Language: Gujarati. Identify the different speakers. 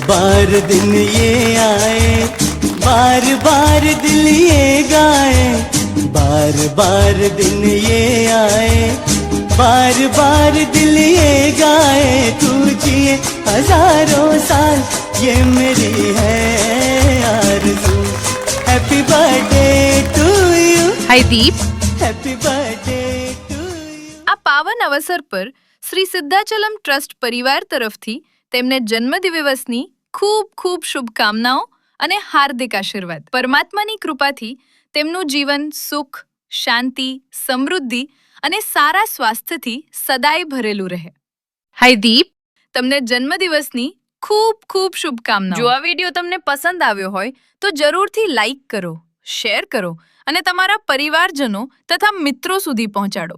Speaker 1: बार दिन ये आए, बार बार दिल ये गाए, बार बार दिन ये आए, बार बार दिल ये गाए, तू जिए हजारों साल ये मेरी है आरज़ू। Happy birthday to you,
Speaker 2: hi Deep,
Speaker 1: happy birthday to you.
Speaker 2: આ પાવન અવસર પર શ્રી સિદ્ધાચલમ ટ્રસ્ટ પરિવાર તરફથી તેમને જન્મદિવસની ખૂબ ખૂબ શુભકામનાઓ અને હાર્દિક આશીર્વાદ। પરમાત્માની કૃપાથી તેમનું જીવન સુખ, શાંતિ, સમૃદ્ધિ અને સારા સ્વાસ્થ્યથી સદાય ભરેલું રહે। હાય દીપ, તમને જન્મદિવસની ખૂબ ખૂબ શુભકામનાઓ। જો આ વિડીયો તમને પસંદ આવ્યો હોય તો જરૂરથી લાઈક કરો, શેર કરો અને તમારા પરિવારજનો તથા મિત્રો સુધી પહોંચાડો।